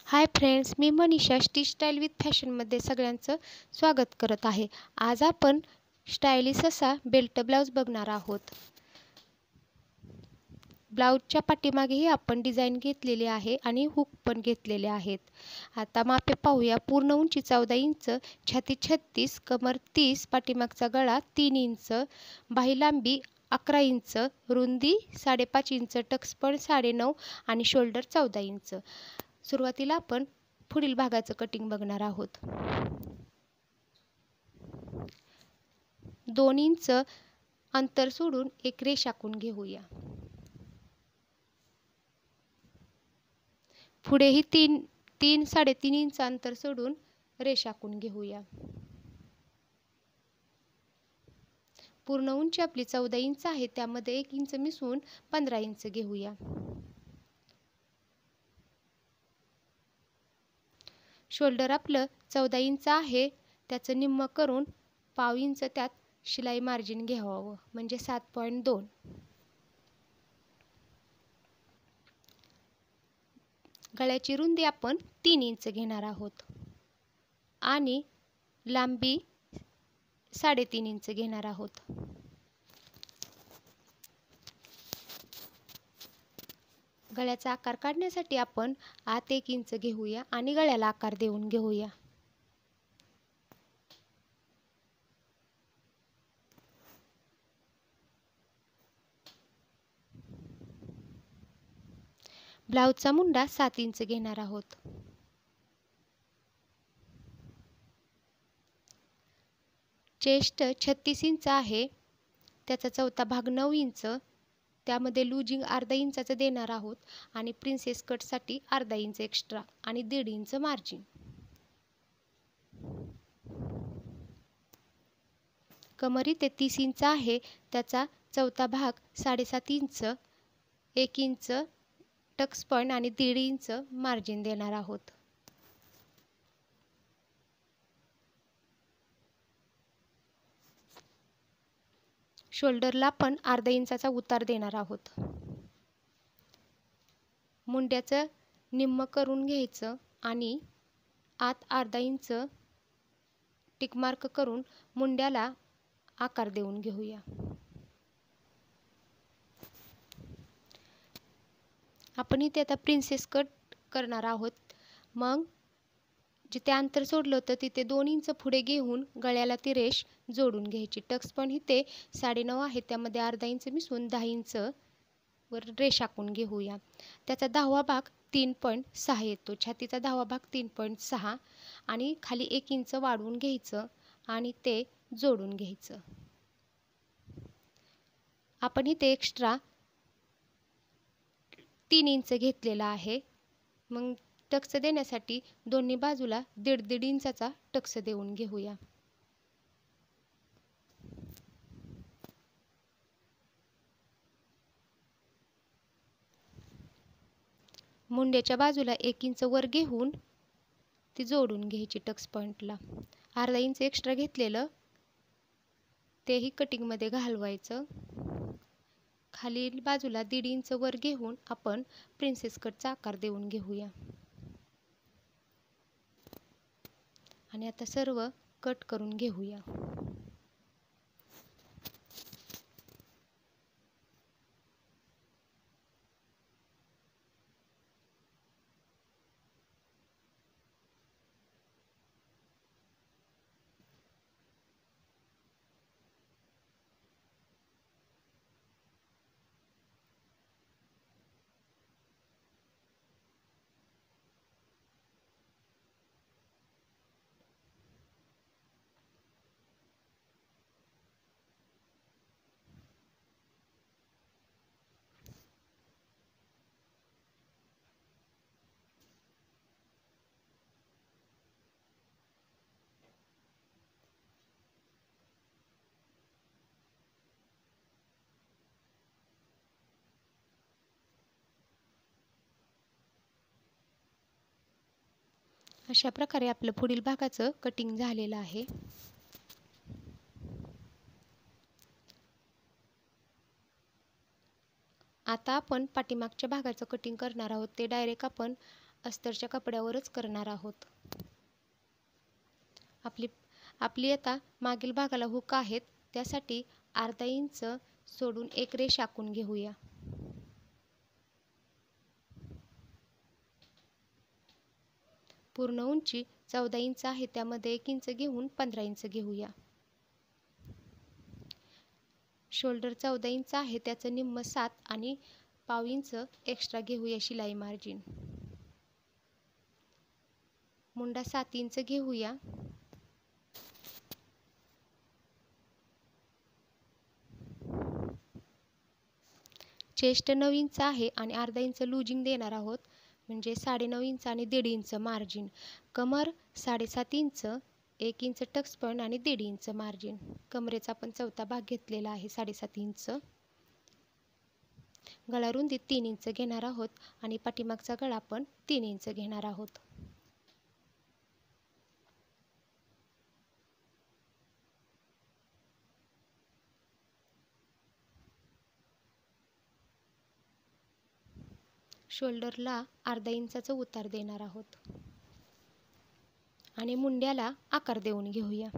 Hi friends, me Manisha stitch style with फॅशनमध्ये सगळ्यांचं स्वागत करत आहे. आज आपण स्टायलिश असा बेल्ट ब्लाऊज बघणार आहोत. ब्लाऊजच्या पाठीमागेही आपण डिझाईन घेतलेली आहे आणि हुक पण घेतलेले आहेत. आता मापे पाहूया. पूर्ण उंची 14 इंच, छाती 36, कमर 30, पाठीमागचा गळा 3 इंच, बाही लांबी 11 इंच, रुंदी 5.5 इंच, टक्सपण 9.5 आणि शोल्डर 14 इंच. सुरुवातीला आपण पुढील भागाचं कटिंग बघणार आहोत. 2 इंच अंतर सोडून एक रेष आखून घेऊया. पुढेही 3-3.5 इंच अंतर सोडून रेष आखून घेऊया. पूर्ण उंची आपली 14 इंच आहे, त्यामध्ये 1 इंच मिसळून 15 इंच घेऊया. शोल्डर आपलं 14 इंच आहे, त्याचं निम्म करून पाव इंच त्यात शिलाई मार्जिन घ्यावं, म्हणजे 7.2. गळ्याची रुंदी आपण 3 इंच घेणार आहोत आणि लांबी 3.5 इंच घेणार आहोत. गळ्याचा आकार काढण्यासाठी आपण आत 1 इंच घेऊया आणि गळ्याला आकार देऊन घेऊया. ब्लाऊजचा मुंडा 7 इंच घेणार आहोत. चेस्ट 36 इंच आहे, त्याचा चौथा भाग 9 इंच, त्यामध्ये लूजिंग अर्धा इंचाचं देणार आहोत आणि प्रिन्सेस कटसाठी अर्धा इंच एक्स्ट्रा आणि 1.5 इंच मार्जिन. कमर इथे 30 इंच आहे, त्याचा चौथा भाग 7.5 इंच, 1 इंच टक्सपण आणि 1.5 इंच मार्जिन देणार आहोत. शोल्डरला आपण अर्धा इंचाचा उतार देणार आहोत. मुंड्याचं निम्म करून घ्यायचं आणि आत अर्धा इंच टिक मार्क करून मुंड्याला आकार देऊन घेऊया. आपण इथे आता प्रिन्सेस कट करणार आहोत. मग जिथे अंतर सोडलं होतं तिथे 2 इंच पुढे घेऊन गळ्याला ती रेष जोडून घ्यायची. टक्सपण इथे 9.5 आहे, त्यामध्ये अर्धा इंच मिसळून 10 इंच वर रेष आखून घेऊया. त्याचा 10वा भाग 3.6 येतो. छातीचा 10वा भाग 3.6 आणि खाली 1 इंच वाढवून घ्यायचं आणि ते जोडून घ्यायचं. आपण इथे एक्स्ट्रा 3 इंच घेतलेला आहे. मग टक्स देण्यासाठी दोन्ही बाजूला 1.5 इंचाचा टक्स देऊन घेऊया. मुंड्याच्या बाजूला 1 इंच वर घेऊन ती जोडून घ्यायची टक्स पॉइंटला. अर्धा इंच एक्स्ट्रा घेतलेलं तेही कटिंगमध्ये घालवायचं. खालील बाजूला 1.5 इंच वर घेऊन आपण प्रिन्सेस कटचा आकार देऊन घेऊया. आणि आता सर्व कट करून घेऊया. अशा प्रकारे आपलं पुढील भागाचं कटिंग झालेलं आहे. आता आपण पाठीमागच्या भागाचं कटिंग करणार आहोत. ते डायरेक्ट आपण अस्तरच्या कपड्यावरच करणार आहोत. आपली आता मागील भागाला हुक आहेत, त्यासाठी अर्धा इंच सोडून एक रेष आखून घेऊया. पूर्ण उंची 14 इंच आहे, त्यामध्ये 1 इंच घेऊन 15 इंच घेऊया. शोल्डर 14 इंच आहे, त्याचं निम्म 7 आणि पाव इंच एक्स्ट्रा घेऊया शिलाई मार्जिन. मुंडा 7 इंच घेऊया. चेस्ट 9 इंच आहे आणि अर्धा इंच लूजिंग देणार आहोत, म्हणजे 9.5 इंच आणि 1.5 इंच मार्जिन. कमर 7.5 इंच, 1 इंच टक्स पॉईंट आणि 1.5 इंच मार्जिन. कमरेचा आपण चौथा भाग घेतलेला आहे 7.5 इंच. गळा रुंदी 3 इंच घेणार आहोत आणि पाठीमागचा गळा आपण 3 इंच घेणार आहोत. शोल्डरला अर्धा इंचाचा उतार देणार आहोत आणि मुंड्याला आकार देऊन घेऊया.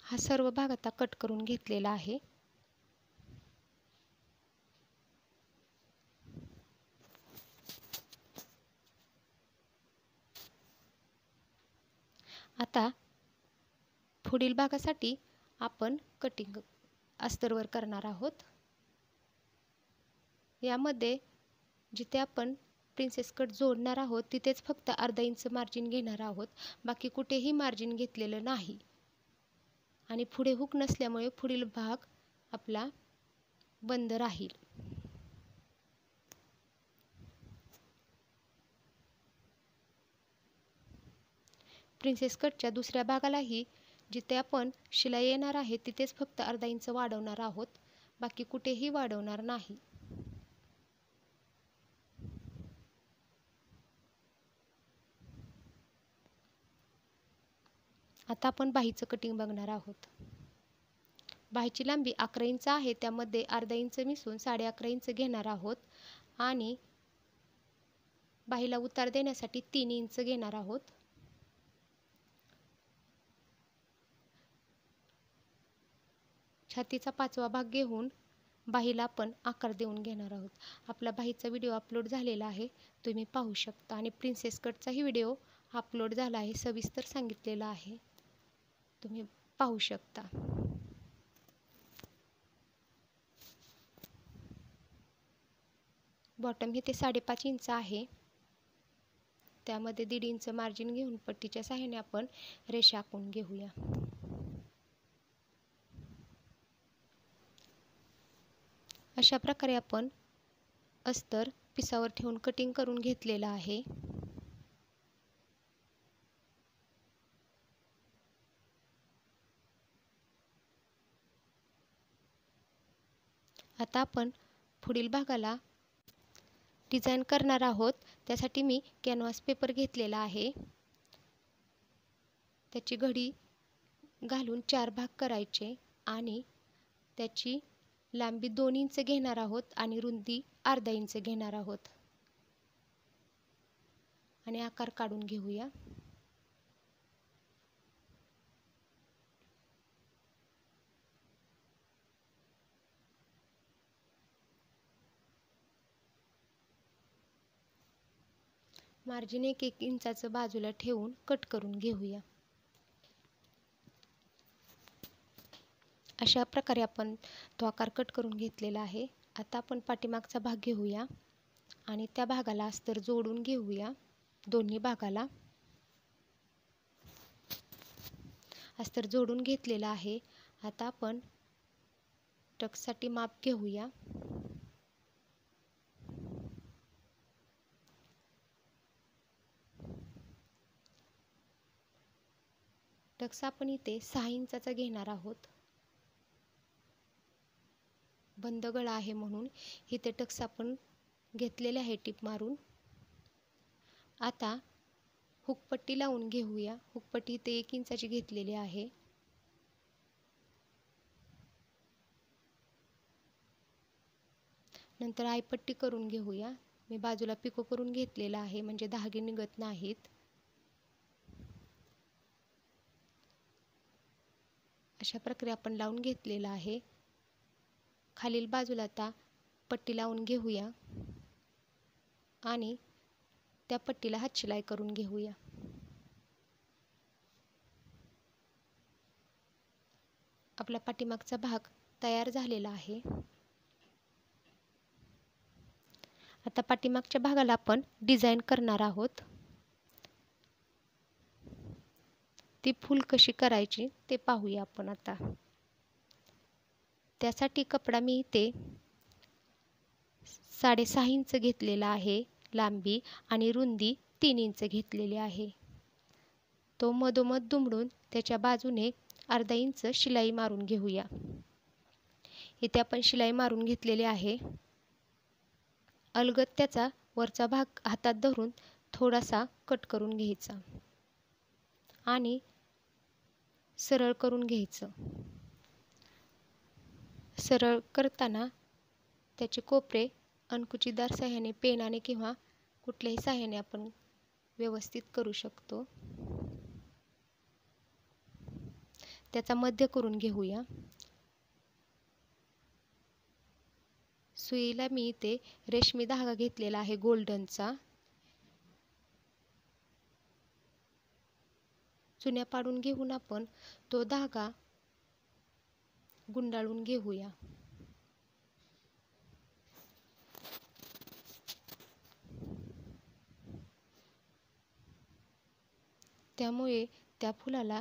हा सर्व भाग आता कट करून घेतलेला आहे. आता पुढील भागासाठी आपण कटिंग अस्तरवर करणार आहोत. यामध्ये जिथे आपण प्रिन्सेस कट जोडणार आहोत तिथेच फक्त अर्धा इंच मार्जिन घेणार आहोत, बाकी कुठेही मार्जिन घेतलेलं नाही. आणि पुढे हुक नसल्यामुळे पुढील भाग आपला बंद राहील. प्रिन्सेस कटच्या दुसऱ्या भागालाही जिथे आपण शिलाई येणार आहे तिथेच फक्त अर्धा इंच वाढवणार आहोत, बाकी कुठेही वाढवणार नाही. आता आपण बाहीचं कटिंग बघणार आहोत. बाहीची लांबी 11 इंच आहे, त्यामध्ये अर्धा इंच मिसळून 11.5 इंच घेणार आहोत आणि बाहीला उतार देण्यासाठी 3 इंच घेणार आहोत. छातीचा 5वा भाग घेऊन बाहीला आपण आकार देऊन घेणार आहोत. आपला बाहीचा व्हिडिओ अपलोड झालेला आहे, तुम्ही पाहू शकता. आणि प्रिन्सेस कटचाही व्हिडिओ अपलोड झाला आहे, सविस्तर सांगितलेला आहे, तुम्ही पाहू शकता. बॉटम हे ते 5.5 इंच आहे, त्यामध्ये 1.5 इंच मार्जिन घेऊन पट्टीच्या सहाय्याने आपण रेषा आखून घेऊया. अशा प्रकारे आपण अस्तर पिसावर ठेवून कटिंग करून घेतलेला आहे. आता आपण पुढील भागाला डिझाईन करणार आहोत. त्यासाठी मी कॅनव्हास पेपर घेतलेला आहे. त्याची घडी घालून 4 भाग करायचे आणि त्याची लांबी 2 इंच घेणार आहोत आणि रुंदी अर्धा इंच घेणार आहोत आणि आकार काढून घेऊया. मार्जिन 1 इंचाचं बाजूला ठेवून कट करून घेऊया. अशा प्रकारे आपण तो आकार कट करून घेतलेला आहे. आता आपण पाठीमागचा भाग घेऊया आणि त्या भागाला अस्तर जोडून घेऊया. दोन्ही भागाला अस्तर जोडून घेतलेला आहे. आता आपण टक्ससाठी माप घेऊया. टक्स आपण इथे 6 इंचाचा घेणार आहोत. बंद गळा आहे म्हणून इथे टक्स आपण घेतलेले आहे टीप मारून. आता हुकपट्टी लावून घेऊया. हुकपट्टी इथे 1 इंचाची घेतलेली आहे. नंतर आयपट्टी करून घेऊया. मी बाजूला पिको करून घेतलेला आहे म्हणजे धागे निघत नाहीत. अशा प्रकारे आपण लावून घेतलेला आहे. खालील बाजूला आता पट्टी लावून घेऊया आणि त्या पट्टीला हातशिलाई करून घेऊया. आपला पाठीमागचा भाग तयार झालेला आहे. आता पाठीमागच्या भागाला आपण डिझाईन करणार आहोत. ती फूल कशी करायची ते पाहूया आपण आता. त्यासाठी कपडा मी इथे 6.5 इंच घेतलेला आहे लांबी आणि रुंदी 3 इंच घेतलेली आहे. तो मधोमध दुमडून त्याच्या बाजूने अर्धा इंच शिलाई मारून घेऊया. इथे आपण शिलाई मारून घेतलेली आहे. अलगद त्याचा वरचा भाग हातात धरून थोडासा कट करून घ्यायचा आणि सरळ करून घ्यायचं. सरळ करताना त्याचे कोपरे अणकुचीदार साह्याने पेनाने किंवा कुठल्याही साह्याने आपण व्यवस्थित करू शकतो. त्याचा मध्य करून घेऊया. सुईला मी इथे रेशमी धागा घेतलेला आहे गोल्डनचा. चुन्या पाडून घेऊन आपण तो धागा गुंडाळून घेऊया. त्यामुळे त्या फुलाला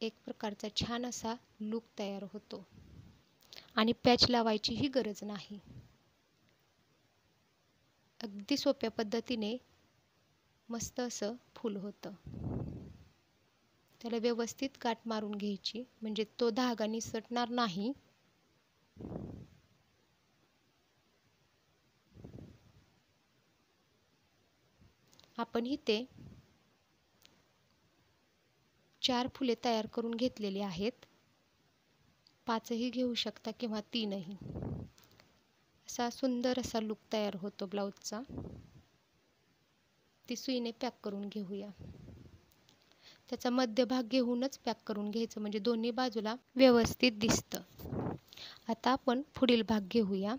एक प्रकारचा छान असा लूक तयार होतो आणि पॅच लावायचीही गरज नाही. अगदी सोप्या पद्धतीने मस्त असं फूल होतं. त्याला व्यवस्थित गाठ मारून घ्यायची म्हणजे तो धागा निसटणार नाही. आपण इथे 4 फुले तयार करून घेतलेली आहेत. 5ही घेऊ शकता किंवा 3ही. असा सुंदर असा लूक तयार होतो ब्लाऊजचा. ती सुईने पॅक करून घेऊया. त्याचा मध्यभाग घेऊनच पॅक करून घ्यायचं म्हणजे दोन्ही बाजूला व्यवस्थित दिसतं. आता आपण पुढील भाग घेऊया.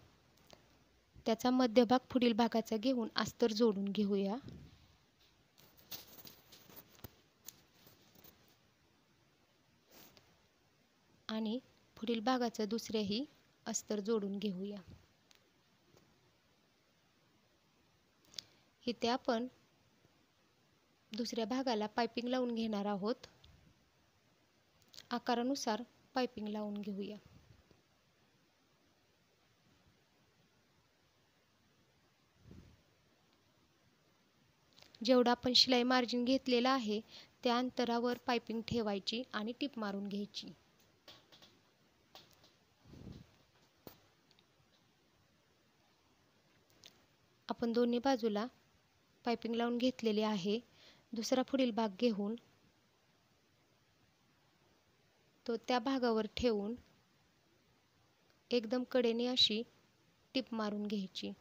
त्याचा मध्यभाग पुढील भागाचा घेऊन अस्तर जोडून घेऊया. आणि पुढील भागाचं दुसरेही अस्तर जोडून घेऊया. इथे आपण दुसऱ्या भागाला पाइपिंग लावून घेणार आहोत. आकारानुसार पाइपिंग लावून घेऊया. जेवढा आपण शिलाई मार्जिन घेतलेला आहे त्या अंतरावर पाइपिंग ठेवायची आणि टिप मारून घ्यायची. आपण दोन्ही बाजूला पाइपिंग लावून घेतलेली आहे. दुसरा पुढील भाग घेऊन तो त्या भागावर ठेवून एकदम कडेने अशी टिप मारून घ्यायची.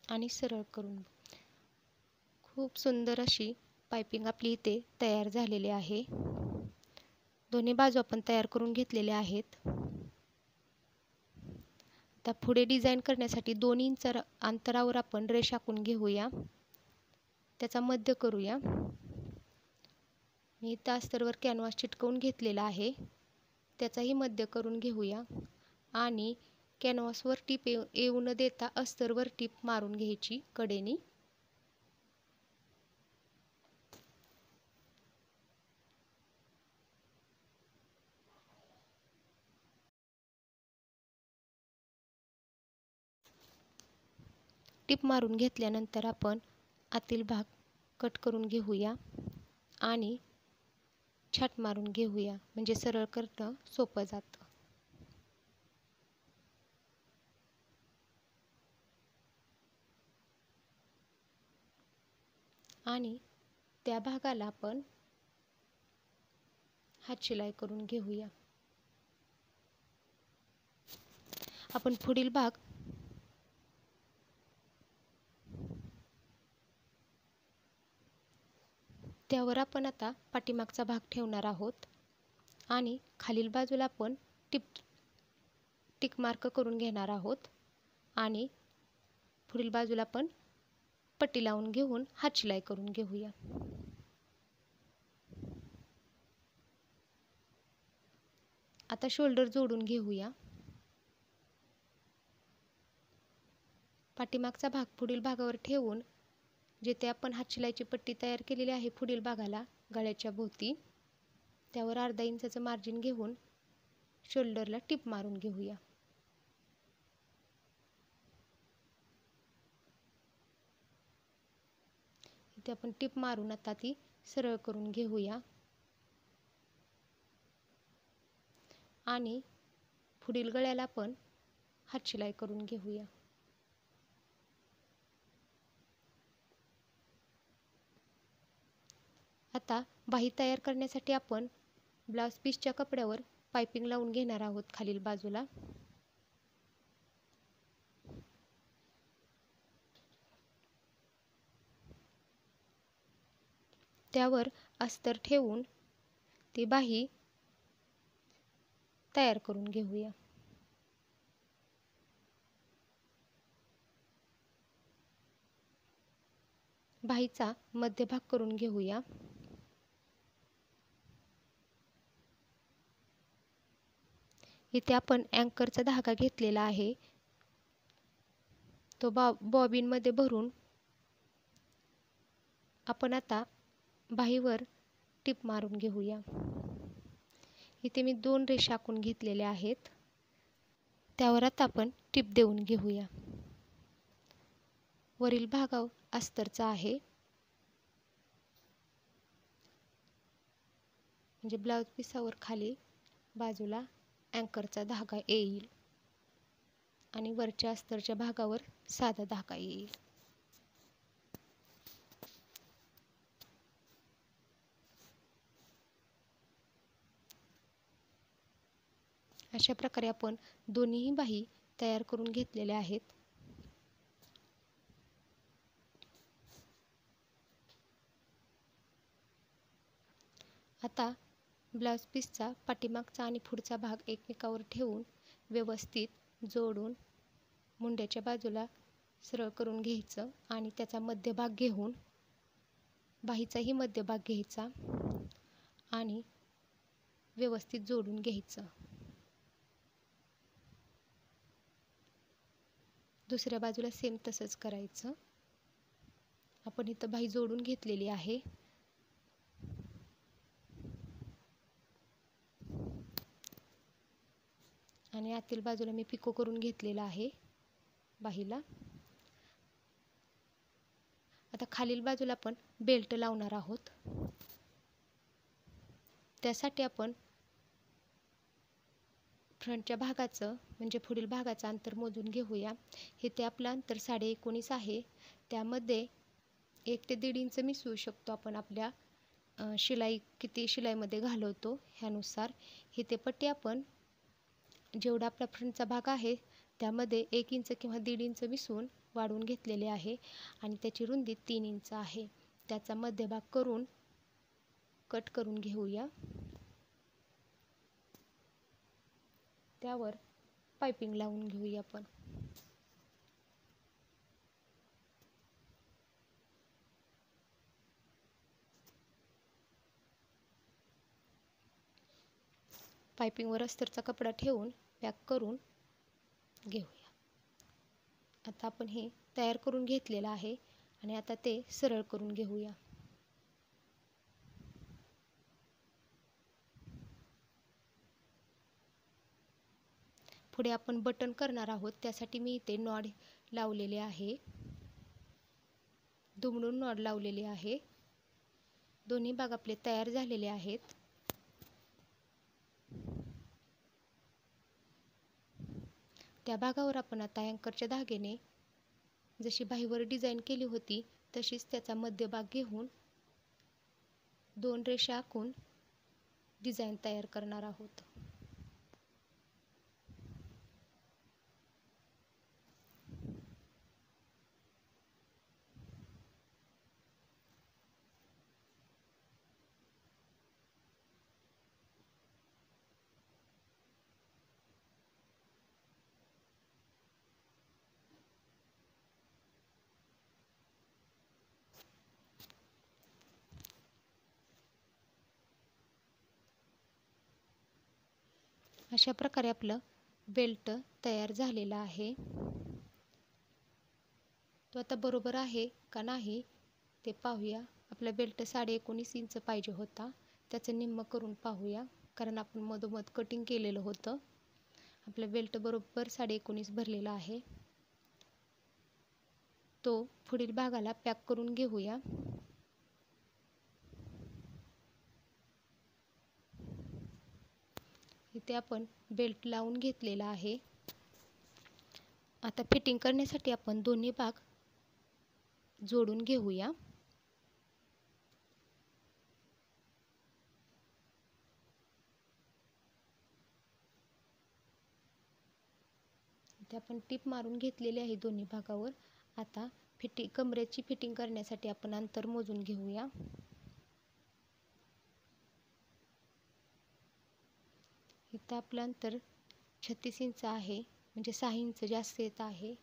आणि सरळ करून. खूप सुंदर अशी पाइपिंग आपली इथे तयार झालेली आहे. दोन्ही बाजू आपण तयार करून घेतलेल्या आहेत. आता पुढे डिझाईन करण्यासाठी 2 इंच अंतरावर आपण रेष आखून घेऊया. त्याचा मध्य करूया. मी इथं अस्तरवर कॅनव्हास चिटकवून घेतलेला आहे. त्याचाही मध्य करून घेऊया आणि कॅनव्हासवर टीप येऊ न देता अस्तरवर टीप मारून घ्यायची कडेनी. टिप मारून घेतल्यानंतर आपण आतील भाग कट करून घेऊया आणि छाट मारून घेऊया, म्हणजे सरळ करणं सोपं जातं. आणि त्या भागाला आपण हात शिलाई करून घेऊया. आपण पुढील भाग त्यावर आपण आता पाठीमागचा भाग ठेवणार आहोत आणि खालील बाजूला आपण टिक मार्क करून घेणार आहोत आणि पुढील बाजूला आपण पट्टी लावून घेऊन हात शिलाई करून घेऊया. आता शोल्डर जोडून घेऊया. पाठीमागचा भाग पुढील भागावर ठेवून जिथे आपण हात शिलाईची पट्टी तयार केलेली आहे पुढील भागाला गळ्याच्या भोवती, त्यावर अर्धा इंचाचं मार्जिन घेऊन शोल्डरला टिप मारून घेऊया. इथे आपण टिप मारून आता ती सरळ करून घेऊया आणि पुढील गळ्याला आपण हात शिलाई करून घेऊया. आता बाही तयार करण्यासाठी आपण ब्लाउज पीसच्या कपड्यावर पाइपिंग लावून घेणार आहोत खालील बाजूला. त्यावर अस्तर ठेवून ती बाही तयार करून घेऊया. बाहीचा मध्यभाग करून घेऊया. इथे आपण अँकरचा धागा घेतलेला आहे, तो बॉबिन मध्ये भरून आपण आता बाहीवर टिप मारून घेऊया. इथे मी 2 रेषा आखून घेतलेल्या आहेत, त्यावर आता आपण टिप देऊन घेऊया. वरील भागावर अस्तरचा आहे, म्हणजे ब्लाउज पिसावर खाली बाजूला अँकरचा धागा येईल आणि वरच्या अस्तरच्या भागावर साधा धागा येईल. अशा प्रकारे आपण दोन्हीही बाही तयार करून घेतलेल्या आहेत. आता ब्लाउज पीसचा पाठीमागचा आणि पुढचा भाग एकमेकावर ठेवून व्यवस्थित जोडून मुंड्याच्या बाजूला सरळ करून घ्यायचं आणि त्याचा मध्यभाग घेऊन बाहीचाही मध्यभाग घ्यायचा आणि व्यवस्थित जोडून घ्यायचं. दुसऱ्या बाजूला सेम तसंच करायचं. आपण इथं बाही जोडून घेतलेली आहे. आणि आतील बाजूला मी पिको करून घेतलेला आहे बाहीला. आता खालील बाजूला आपण बेल्ट लावणार आहोत. त्यासाठी आपण फ्रंटच्या भागाचं म्हणजे पुढील भागाचं अंतर मोजून घेऊया. हे ते आपलं अंतर 19.5 आहे. त्यामध्ये 1 ते 1.5 इंच मिसळू शकतो आपण आपल्या शिलाई किती शिलाईमध्ये घालवतो ह्यानुसार. हे ते पट्टी आपण जेवढा आपला फ्रंटचा भाग आहे त्यामध्ये 1 इंच किंवा 1.5 इंच मिसळून वाढवून घेतलेले आहे आणि त्याची रुंदी 3 इंच आहे. त्याचा मध्यभाग करून कट करून घेऊया. त्यावर पाइपिंग लावून घेऊया आपण. पाइपिंगवर अस्तरचा कपडा ठेवून पॅक करून घेऊया. आता आपण हे तयार करून घेतलेलं आहे आणि आता ते सरळ करून घेऊया. पुढे आपण बटन करणार आहोत, त्यासाठी मी इथे नॉड लावलेले आहे. दुमडून नॉड लावलेली आहे. दोन्ही भाग आपले तयार झालेले आहेत. त्या भागावर आपण आता अँकरच्या धाग्याने जशी बाहीवर डिझाईन केली होती तशीच त्याचा मध्यभाग घेऊन 2 रेषा आखून डिझाईन तयार करणार आहोत. अशा प्रकारे आपलं बेल्ट तयार झालेला आहे. तो आता बरोबर आहे का नाही ते पाहूया. आपला बेल्ट 19.5 इंच पाहिजे होता. त्याचं निम्म करून पाहूया, कारण आपण मधोमध कटिंग केलेलं होतं. आपला बेल्ट बरोबर 19.5 भरलेला आहे. तो पुढील भागाला पॅक करून घेऊया. इथे आपण बेल्ट लावून घेतलेला आहे. आता फिटिंग करण्यासाठी आपण दोन्ही भाग जोडून घेऊया. इथे आपण टीप मारून घेतलेली आहे दोन्ही भागावर. आता कमरेची फिटिंग करण्यासाठी आपण अंतर मोजून घेऊया. इथं आपलं अंतर 36 इंच आहे, म्हणजे 6 इंच जास्त येत आहे.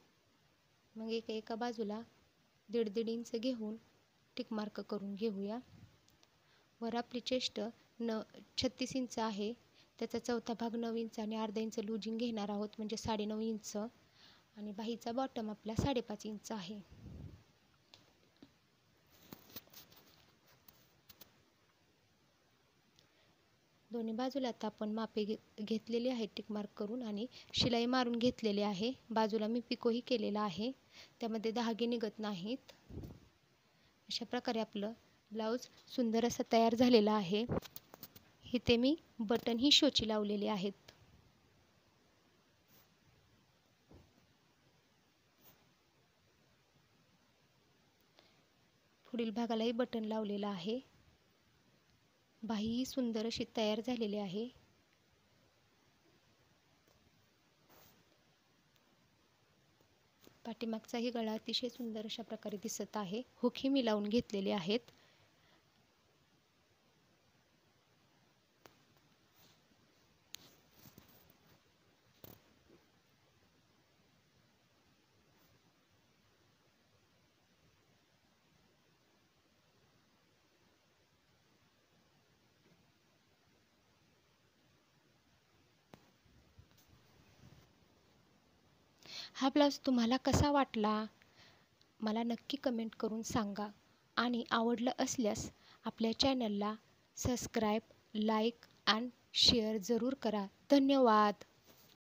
मग एका बाजूला 1.5 इंच घेऊन टिक मार्क करून घेऊया. वर आपली चेस्ट 36 इंच आहे, त्याचा चौथा भाग 9 इंच आणि अर्धा इंच लूजिंग घेणार आहोत, म्हणजे 9.5 इंच. आणि बाहीचा बॉटम आपला 5.5 इंच आहे. दोन्ही बाजूला आता आपण मापे घेतलेली आहे टिक मार्क करून आणि शिलाई मारून घेतलेली आहे. बाजूला मी पिकोही केलेला आहे, त्यामध्ये धागे निघत नाहीत. अशा प्रकारे आपलं ब्लाऊज सुंदर असं तयार झालेला आहे. इथे मी बटनही शोची लावलेले आहेत. पुढील भागालाही बटन लावलेलं आहे. बाही सुंदर अशी तयार झालेली आहे. पाठीमागचाही गळा अतिशय सुंदर अशा प्रकारे दिसत आहे. हुकही मी लावून घेतलेले आहेत. हा ब्लाऊज तुम्हाला कसा वाटला मला नक्की कमेंट करून सांगा. आणि आवडलं असल्यास आपल्या चॅनलला सबस्क्राईब, लाईक आणि शेअर जरूर करा. धन्यवाद.